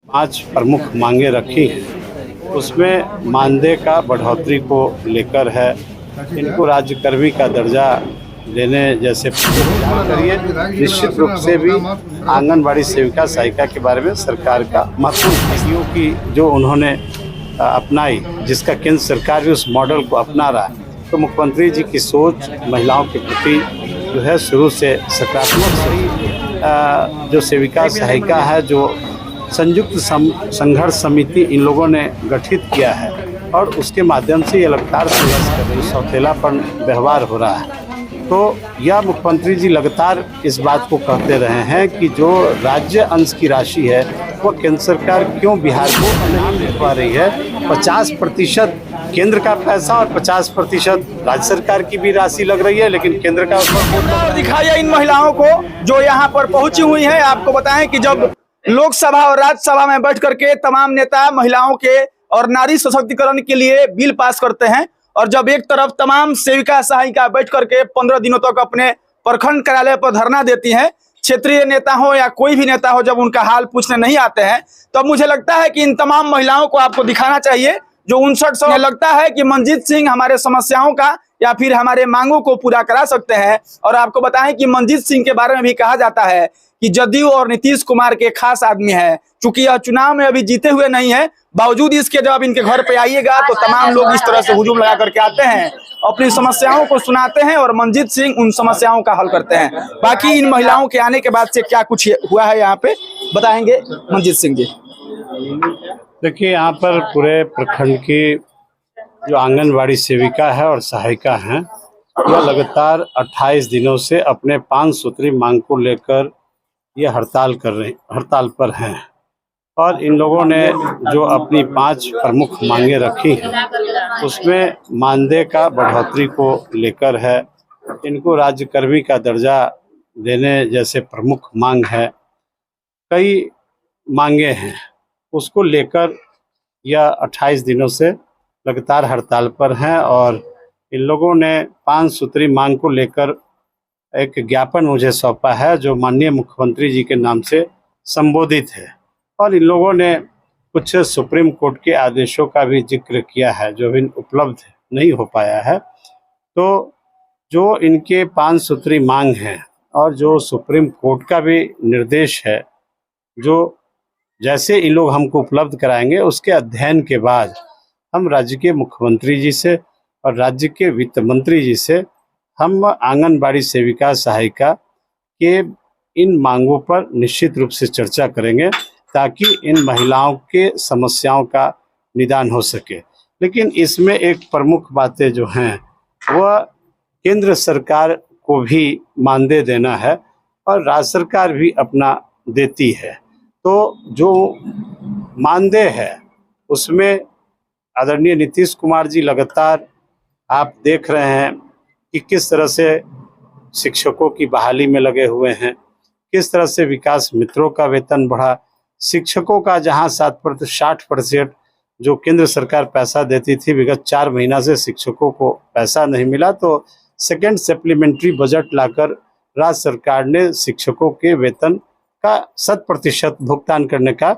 5 प्रमुख मांगे रखी हैं। उसमें मानदेय का बढ़ोतरी को लेकर है, इनको राज्यकर्मी का दर्जा देने जैसे करिए। निश्चित रूप से भी आंगनबाड़ी सेविका सहायिका के बारे में सरकार का महत्वपूर्ण नीतियों की जो उन्होंने अपनाई, जिसका केंद्र सरकार भी उस मॉडल को अपना रहा है। तो मुख्यमंत्री जी की सोच महिलाओं के प्रति जो है शुरू से सकारात्मक रही। जो सेविका सहायिका है, जो संयुक्त संघर्ष समिति इन लोगों ने गठित किया है और उसके माध्यम से ये लगातार संघर्ष कर रही, सौतेलापन व्यवहार हो रहा है। तो यह मुख्यमंत्री जी लगातार इस बात को कहते रहे हैं कि जो राज्य अंश की राशि है वो केंद्र सरकार क्यों बिहार को नहीं दे पा रही है। 50% केंद्र का पैसा और 50% राज्य सरकार की भी राशि लग रही है, लेकिन केंद्र का और दिखाइए इन महिलाओं को जो यहाँ पर पहुंची हुई हैं। आपको बताएं कि जब लोकसभा और राज्यसभा में बैठ करके तमाम नेता महिलाओं के और नारी सशक्तिकरण के लिए बिल पास करते हैं, और जब एक तरफ तमाम सेविका सहायिका बैठ करके 15 दिनों तक अपने प्रखंड कार्यालय पर धरना देती हैं, क्षेत्रीय नेता हो या कोई भी नेता हो, जब उनका हाल पूछने नहीं आते हैं, तो मुझे लगता है कि इन तमाम महिलाओं को आपको दिखाना चाहिए जो 5900 लगता है कि मनजीत सिंह हमारे समस्याओं का या फिर हमारे मांगों को पूरा करा सकते हैं। और आपको बताएं कि मनजीत सिंह के बारे में भी कहा जाता है कि जदयू और नीतीश कुमार के खास आदमी है। चूंकि यह चुनाव में अभी जीते हुए नहीं है, बावजूद इसके जब इनके घर पे आइएगा तो तमाम लोग इस तरह से हुजूम लगा करके आते हैं, अपनी समस्याओं को सुनाते हैं और मनजीत सिंह उन समस्याओं का हल करते हैं। बाकी इन महिलाओं के आने के बाद से क्या कुछ हुआ है यहाँ पे बताएंगे मनजीत सिंह जी। देखिए, यहाँ पर पूरे प्रखंड की जो आंगनबाड़ी सेविका है और सहायिका हैं, यह लगातार 28 दिनों से अपने 5 सूत्री मांग को लेकर ये हड़ताल पर हैं। और इन लोगों ने जो अपनी 5 प्रमुख मांगे रखी हैं, उसमें मानदेय का बढ़ोतरी को लेकर है, इनको राज्यकर्मी का दर्जा देने जैसे प्रमुख मांग है। कई मांगे हैं, उसको लेकर यह 28 दिनों से लगातार हड़ताल पर हैं। और इन लोगों ने 5 सूत्री मांग को लेकर एक ज्ञापन मुझे सौंपा है, जो माननीय मुख्यमंत्री जी के नाम से संबोधित है। और इन लोगों ने कुछ सुप्रीम कोर्ट के आदेशों का भी जिक्र किया है, जो भी उपलब्ध नहीं हो पाया है। तो जो इनके 5 सूत्री मांग हैं और जो सुप्रीम कोर्ट का भी निर्देश है, जो जैसे इन लोग हमको उपलब्ध कराएंगे, उसके अध्ययन के बाद हम राज्य के मुख्यमंत्री जी से और राज्य के वित्त मंत्री जी से हम आंगनबाड़ी सेविका सहायिका के इन मांगों पर निश्चित रूप से चर्चा करेंगे, ताकि इन महिलाओं के समस्याओं का निदान हो सके। लेकिन इसमें एक प्रमुख बातें जो हैं, वह केंद्र सरकार को भी मानदेय देना है और राज्य सरकार भी अपना देती है। तो जो मानदेय है उसमें आदरणीय नीतीश कुमार जी लगातार आप देख रहे हैं कि किस तरह से शिक्षकों की बहाली में लगे हुए हैं, किस तरह से विकास मित्रों का वेतन बढ़ा। शिक्षकों का जहां 60% जो केंद्र सरकार पैसा देती थी, विगत 4 महीना से शिक्षकों को पैसा नहीं मिला। तो सेकेंड सप्लीमेंट्री बजट लाकर राज्य सरकार ने शिक्षकों के वेतन का 100% भुगतान करने का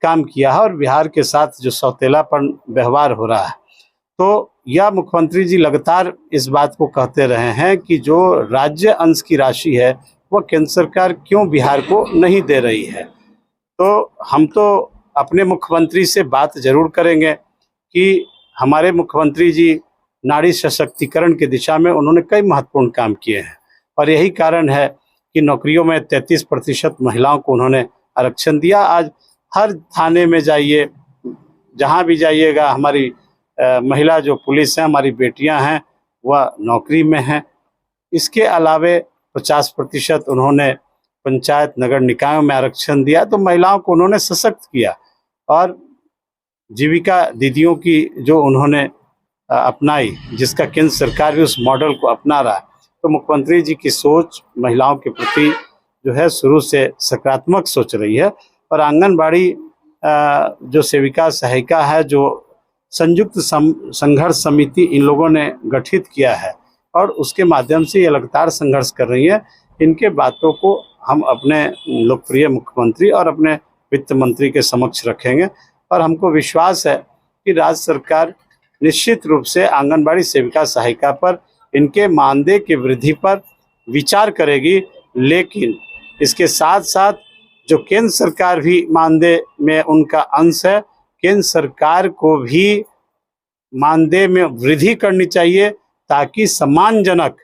काम किया है। और बिहार के साथ जो सौतेलापन व्यवहार हो रहा है, तो यह मुख्यमंत्री जी लगातार इस बात को कहते रहे हैं कि जो राज्य अंश की राशि है वह केंद्र सरकार क्यों बिहार को नहीं दे रही है। तो हम तो अपने मुख्यमंत्री से बात जरूर करेंगे कि हमारे मुख्यमंत्री जी नारी सशक्तिकरण की दिशा में उन्होंने कई महत्वपूर्ण काम किए हैं, और यही कारण है कि नौकरियों में 33% महिलाओं को उन्होंने आरक्षण दिया। आज हर थाने में जाइए, जहां भी जाइएगा, हमारी महिला जो पुलिस है, हमारी बेटियां हैं, वह नौकरी में हैं। इसके अलावे 50% उन्होंने पंचायत नगर निकायों में आरक्षण दिया। तो महिलाओं को उन्होंने सशक्त किया। और जीविका दीदियों की जो उन्होंने अपनाई, जिसका केंद्र सरकार भी उस मॉडल को अपना रहा है। तो मुख्यमंत्री जी की सोच महिलाओं के प्रति जो है शुरू से सकारात्मक सोच रही है। और आंगनबाड़ी जो सेविका सहायिका है, जो संयुक्त संघर्ष समिति इन लोगों ने गठित किया है और उसके माध्यम से ये लगातार संघर्ष कर रही है। इनके बातों को हम अपने लोकप्रिय मुख्यमंत्री और अपने वित्त मंत्री के समक्ष रखेंगे और हमको विश्वास है कि राज्य सरकार निश्चित रूप से आंगनबाड़ी सेविका सहायिका पर इनके मानदेय की वृद्धि पर विचार करेगी। लेकिन इसके साथ साथ जो केंद्र सरकार भी मानदेय में उनका अंश है, केंद्र सरकार को भी मानदेय में वृद्धि करनी चाहिए ताकि सम्मानजनक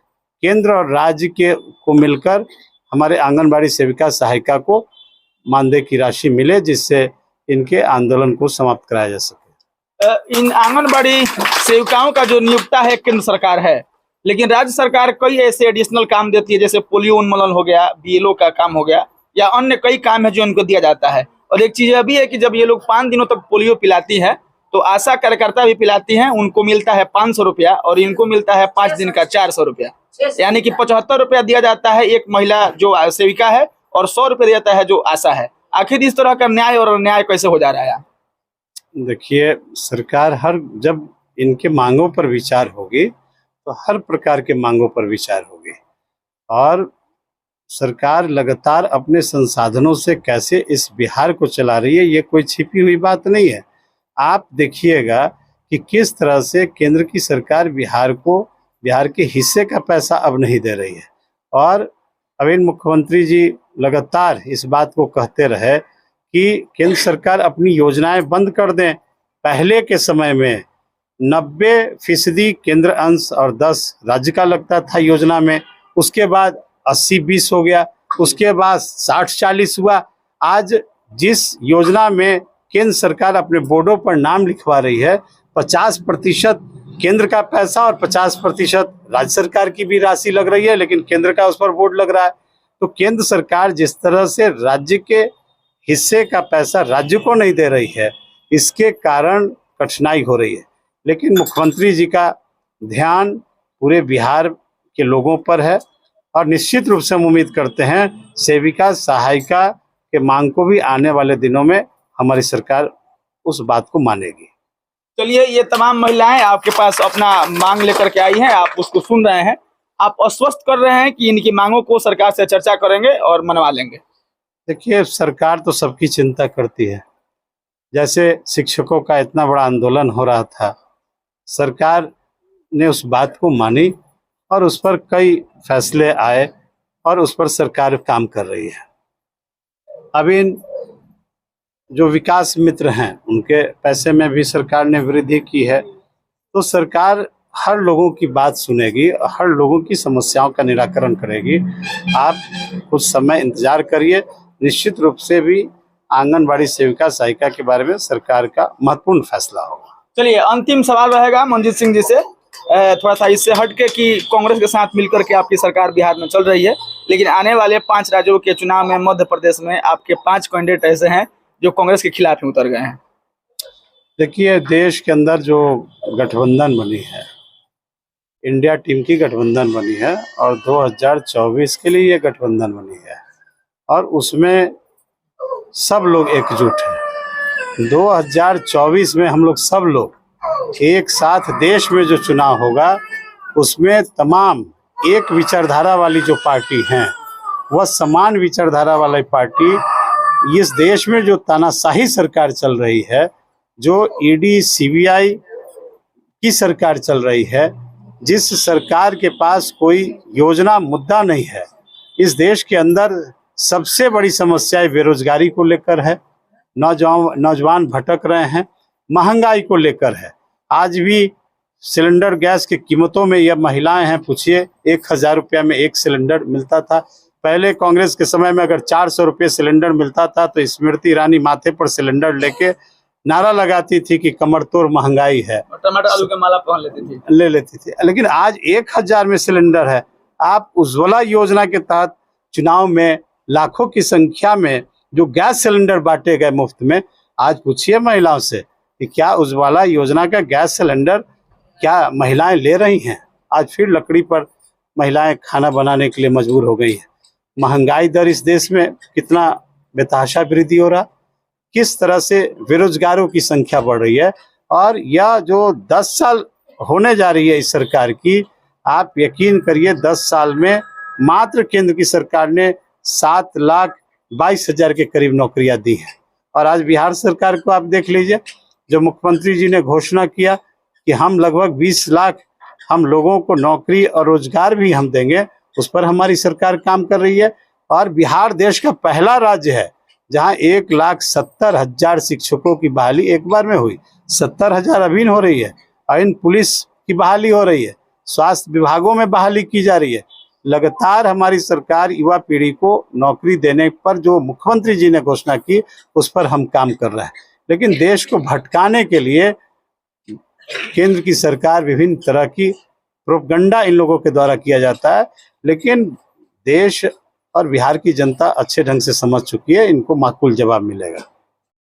केंद्र और राज्य के को मिलकर हमारे आंगनबाड़ी सेविका सहायिका को मानदेय की राशि मिले, जिससे इनके आंदोलन को समाप्त कराया जा सके। इन आंगनबाड़ी सेविकाओं का जो नियोक्ता है केंद्र सरकार है, लेकिन राज्य सरकार कई ऐसे एडिशनल काम देती है, जैसे पोलियो उन्मूलन हो गया, बीएलओ का काम हो गया, या अन्य कई काम है जो इनको दिया जाता है। और एक चीज यह भी है कि जब ये लोग 5 दिनों तक पोलियो पिलाती है तो आशा कार्यकर्ता भी पिलाती हैं, उनको मिलता है 500 रुपया और इनको मिलता है 5 दिन का 400 रुपया, यानी कि 75 रुपया दिया जाता है एक महिला जो सेविका है और 100 रुपया दिया जाता है जो आशा है। आखिर इस तरह का न्याय और अन्याय कैसे हो जा रहा है? देखिए, सरकार जब इनके मांगों पर विचार होगी तो हर प्रकार के मांगों पर विचार होगी और सरकार लगातार अपने संसाधनों से कैसे इस बिहार को चला रही है, ये कोई छिपी हुई बात नहीं है। आप देखिएगा कि किस तरह से केंद्र की सरकार बिहार के हिस्से का पैसा अब नहीं दे रही है और अभी मुख्यमंत्री जी लगातार इस बात को कहते रहे कि केंद्र सरकार अपनी योजनाएं बंद कर दें। पहले के समय में 90% केंद्र अंश और 10 राज्य का लगता था योजना में, उसके बाद 80-20 हो गया, उसके बाद 60-40 हुआ। आज जिस योजना में केंद्र सरकार अपने बोर्डों पर नाम लिखवा रही है, 50% केंद्र का पैसा और 50% राज्य सरकार की भी राशि लग रही है, लेकिन केंद्र का उस पर बोर्ड लग रहा है। तो केंद्र सरकार जिस तरह से राज्य के हिस्से का पैसा राज्य को नहीं दे रही है, इसके कारण कठिनाई हो रही है। लेकिन मुख्यमंत्री जी का ध्यान पूरे बिहार के लोगों पर है और निश्चित रूप से हम उम्मीद करते हैं सेविका सहायिका के मांग को भी आने वाले दिनों में हमारी सरकार उस बात को मानेगी। चलिए, ये तमाम महिलाएं आपके पास अपना मांग लेकर के आई हैं, आप उसको सुन रहे हैं, आप आश्वस्त कर रहे हैं कि इनकी मांगों को सरकार से चर्चा करेंगे और मनवा लेंगे। देखिए, सरकार तो सबकी चिंता करती है। जैसे शिक्षकों का इतना बड़ा आंदोलन हो रहा था, सरकार ने उस बात को मानी और उस पर कई फैसले आए और उस पर सरकार काम कर रही है। अभी जो विकास मित्र हैं उनके पैसे में भी सरकार ने वृद्धि की है। तो सरकार हर लोगों की बात सुनेगी और हर लोगों की समस्याओं का निराकरण करेगी। आप कुछ समय इंतजार करिए, निश्चित रूप से भी आंगनबाड़ी सेविका सहायिका के बारे में सरकार का महत्वपूर्ण फैसला होगा। चलिए, अंतिम सवाल रहेगा मनजीत सिंह जी से, थोड़ा सा इससे हटके कि कांग्रेस के साथ मिलकर के आपकी सरकार बिहार में चल रही है, लेकिन आने वाले 5 राज्यों के चुनाव में मध्य प्रदेश में आपके 5 कैंडिडेट ऐसे हैं जो कांग्रेस के खिलाफ ही उतर गए हैं। देखिए, देश के अंदर जो गठबंधन बनी है, इंडिया टीम की गठबंधन बनी है और 2024 के लिए ये गठबंधन बनी है और उसमें सब लोग एकजुट हैं। 2024 में हम लोग सब लोग एक साथ देश में जो चुनाव होगा उसमें तमाम एक विचारधारा वाली जो पार्टी हैं, वह समान विचारधारा वाली पार्टी, इस देश में जो तानाशाही सरकार चल रही है, जो ईडी सीबीआई की सरकार चल रही है, जिस सरकार के पास कोई योजना मुद्दा नहीं है, इस देश के अंदर सबसे बड़ी समस्या बेरोजगारी को लेकर है, नौजवान भटक रहे हैं, महंगाई को लेकर है। आज भी सिलेंडर गैस की कीमतों में यह महिलाएं हैं, पूछिए 1000 रुपया में एक सिलेंडर मिलता था। पहले कांग्रेस के समय में अगर 400 रुपये सिलेंडर मिलता था तो स्मृति ईरानी माथे पर सिलेंडर लेके नारा लगाती थी कि कमर तोड़ महंगाई है, टमाटर आलू के माला पहन ले लेती थी। लेकिन आज 1000 में सिलेंडर है। आप उज्ज्वला योजना के तहत चुनाव में लाखों की संख्या में जो गैस सिलेंडर बांटे गए मुफ्त में, आज पूछिए महिलाओं से कि क्या उज्ज्वला योजना का गैस सिलेंडर क्या महिलाएं ले रही हैं? आज फिर लकड़ी पर महिलाएं खाना बनाने के लिए मजबूर हो गई हैं। महंगाई दर इस देश में कितना बेतहाशा वृद्धि हो रहा, किस तरह से बेरोजगारों की संख्या बढ़ रही है। और यह जो 10 साल होने जा रही है इस सरकार की, आप यकीन करिए 10 साल में मात्र केंद्र की सरकार ने 7,22,000 के करीब नौकरियां दी हैं और आज बिहार सरकार को आप देख लीजिए, जो मुख्यमंत्री जी ने घोषणा किया कि हम लगभग 20 लाख हम लोगों को नौकरी और रोजगार भी हम देंगे, उस पर हमारी सरकार काम कर रही है। और बिहार देश का पहला राज्य है जहां 1,70,000 शिक्षकों की बहाली एक बार में हुई। 70,000 अभी हो रही है, और इन पुलिस की बहाली हो रही है, स्वास्थ्य विभागों में बहाली की जा रही है। लगातार हमारी सरकार युवा पीढ़ी को नौकरी देने पर जो मुख्यमंत्री जी ने घोषणा की, उस पर हम काम कर रहे हैं। लेकिन देश को भटकाने के लिए केंद्र की सरकार विभिन्न तरह की प्रोपगंडा इन लोगों के द्वारा किया जाता है, लेकिन देश और बिहार की जनता अच्छे ढंग से समझ चुकी है, इनको माकूल जवाब मिलेगा।